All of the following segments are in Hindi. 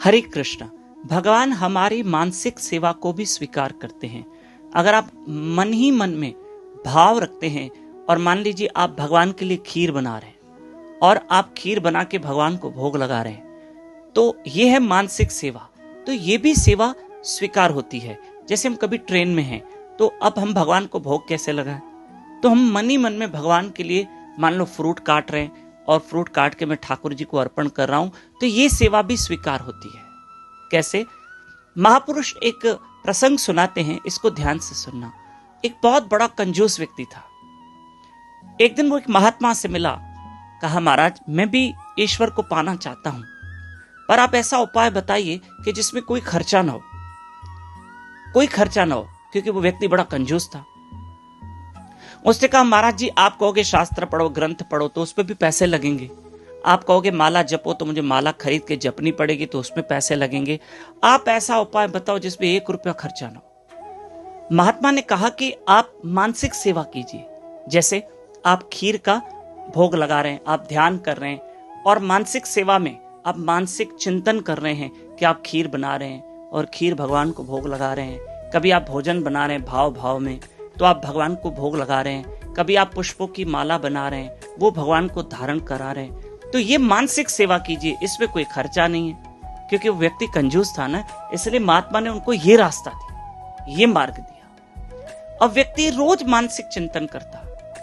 हरे कृष्ण। भगवान हमारी मानसिक सेवा को भी स्वीकार करते हैं। अगर आप मन ही मन में भाव रखते हैं और मान लीजिए आप भगवान के लिए खीर बना रहे हैं और आप खीर बना के भगवान को भोग लगा रहे हैं, तो ये है मानसिक सेवा। तो ये भी सेवा स्वीकार होती है। जैसे हम कभी ट्रेन में हैं, तो अब हम भगवान को भोग कैसे लगाएं? तो हम मन ही मन में भगवान के लिए मान लो फ्रूट काट रहे हैं और फ्रूट काट के मैं ठाकुर जी को अर्पण कर रहा हूं, तो ये सेवा भी स्वीकार होती है। कैसे? महापुरुष एक प्रसंग सुनाते हैं, इसको ध्यान से सुनना। एक बहुत बड़ा कंजूस व्यक्ति था। एक दिन वो एक महात्मा से मिला, कहा महाराज मैं भी ईश्वर को पाना चाहता हूं, पर आप ऐसा उपाय बताइए कि जिसमें कोई खर्चा ना हो, कोई खर्चा ना हो, क्योंकि वो व्यक्ति बड़ा कंजूस था। उसने कहा महाराज जी आप कहोगे शास्त्र पढ़ो, ग्रंथ पढ़ो, तो उस पर भी पैसे लगेंगे। आप कहोगे माला जपो, तो मुझे माला खरीद के जपनी पड़ेगी, तो उसमें पैसे लगेंगे। आप ऐसा उपाय बताओ जिसमें 1 रुपया खर्चा ना हो। महात्मा ने कहा कि आप मानसिक सेवा कीजिए। जैसे आप खीर का भोग लगा रहे हैं, आप ध्यान कर रहे हैं, और मानसिक सेवा में आप मानसिक चिंतन कर रहे हैं कि आप खीर बना रहे हैं और खीर भगवान को भोग लगा रहे हैं। कभी आप भोजन बना रहे हैं भाव भाव में, तो आप भगवान को भोग लगा रहे हैं। कभी आप पुष्पों की माला बना रहे हैं, वो भगवान को धारण करा रहे हैं। तो ये मानसिक सेवा कीजिए, इसमें कोई खर्चा नहीं है। क्योंकि वो व्यक्ति कंजूस था ना, इसलिए महात्मा ने उनको ये रास्ता दिया, ये मार्ग दिया। अब व्यक्ति रोज मानसिक चिंतन करता,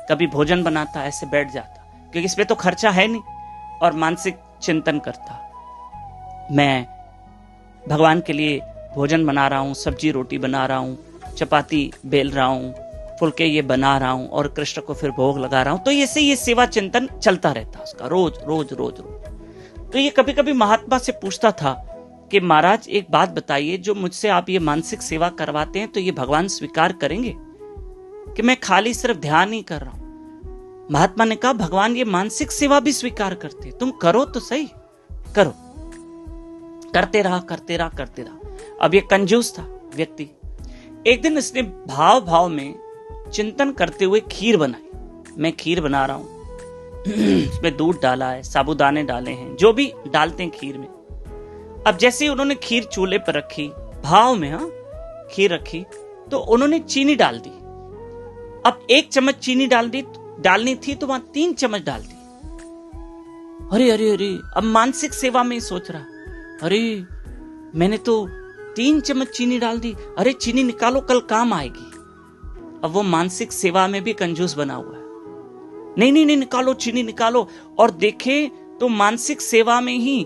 कभी भोजन बनाता, ऐसे बैठ जाता, क्योंकि इसमें तो खर्चा है नहीं, और मानसिक चिंतन करता, मैं भगवान के लिए भोजन बना रहा हूं, सब्जी रोटी बना रहा हूं, चपाती बेल रहा हूं, फुलके ये बना रहा हूं और कृष्ण को फिर भोग लगा रहा हूं। तो ऐसे ये सेवा चिंतन चलता रहता उसका रोज रोज रोज रोज। तो ये कभी कभी महात्मा से पूछता था कि महाराज एक बात बताइए, जो मुझसे आप ये मानसिक सेवा करवाते हैं, तो ये भगवान स्वीकार करेंगे कि मैं खाली सिर्फ ध्यान ही कर रहा हूं? महात्मा ने कहा भगवान ये मानसिक सेवा भी स्वीकार करते, तुम करो तो सही, करो। करते रहा करते रहा करते रहा। अब ये कंजूस था व्यक्ति। एक दिन इसने भाव भाव में चिंतन करते हुए खीर बनाई। मैं खीर बना रहा हूं, उसमें दूध डाला है, साबूदाने डाले हैं, जो भी डालते हैं खीर में। अब जैसे ही उन्होंने खीर चूल्हे पर रखी, भाव में खीर रखी, तो उन्होंने चीनी डाल दी। अब 1 चम्मच चीनी डालनी थी, तो वहां 3 चम्मच डाल दी। अरे अरे अरे, अब मानसिक सेवा में सोच रहा, अरे मैंने तो 3 चम्मच चीनी डाल दी, अरे चीनी निकालो कल काम आएगी। अब वो मानसिक सेवा में भी कंजूस बना हुआ है, नहीं नहीं नहीं निकालो चीनी निकालो, और देखे तो मानसिक सेवा में ही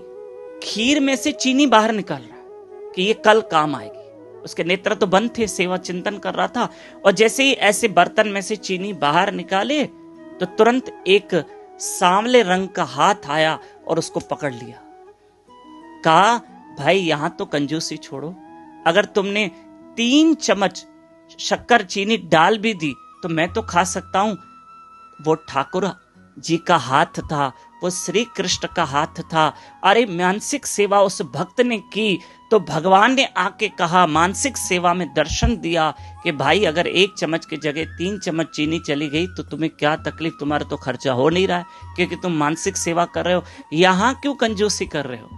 खीर में से चीनी बाहर निकाल रहा है कि ये कल काम आएगी। उसके नेत्र तो बंद थे, सेवा चिंतन कर रहा था, और जैसे ही ऐसे बर्तन में से चीनी बाहर निकाले, तो तुरंत एक सांवले रंग का हाथ आया और उसको पकड़ लिया। कहा भाई यहां तो कंजूसी छोड़ो, अगर तुमने 3 चम्मच शक्कर चीनी डाल भी दी तो मैं तो खा सकता हूं। वो ठाकुर जी का हाथ था, वो श्री कृष्ण का हाथ था। अरे मानसिक सेवा उस भक्त ने की, तो भगवान ने आके कहा, मानसिक सेवा में दर्शन दिया कि भाई अगर 1 चम्मच की जगह 3 चम्मच चीनी चली गई तो तुम्हें क्या तकलीफ, तुम्हारा तो खर्चा हो नहीं रहा है, क्योंकि तुम मानसिक सेवा कर रहे हो, यहां क्यों कंजूसी कर रहे हो।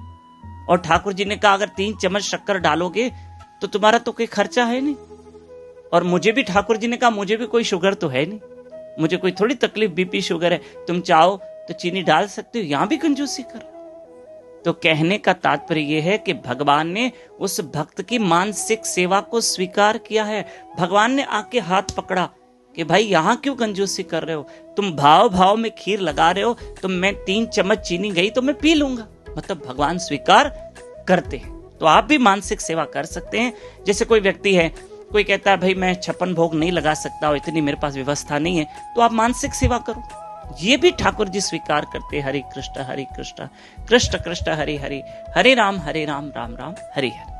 और ठाकुर जी ने कहा अगर 3 चम्मच शक्कर डालोगे तो तुम्हारा तो कोई खर्चा है नहीं, और मुझे भी ठाकुर जी ने कहा मुझे भी कोई शुगर तो है नहीं, मुझे कोई थोड़ी तकलीफ बीपी शुगर है, तुम चाहो तो चीनी डाल सकते हो, यहां भी कंजूसी कर। तो कहने का तात्पर्य यह है कि भगवान ने उस भक्त की मानसिक सेवा को स्वीकार किया है। भगवान ने आके हाथ पकड़ा कि भाई यहां क्यों कंजूसी कर रहे हो, तुम भाव भाव में खीर लगा रहे हो, तो मैं 3 चम्मच चीनी गई तो मैं पी लूंगा। मतलब भगवान स्वीकार करते हैं। तो आप भी मानसिक सेवा कर सकते हैं। जैसे कोई व्यक्ति है, कोई कहता है भाई मैं 56 भोग नहीं लगा सकता, इतनी मेरे पास व्यवस्था नहीं है, तो आप मानसिक सेवा करो, ये भी ठाकुर जी स्वीकार करते हैं। हरे कृष्ण कृष्ण कृष्ण हरे हरे, हरे राम राम राम हरे हरे।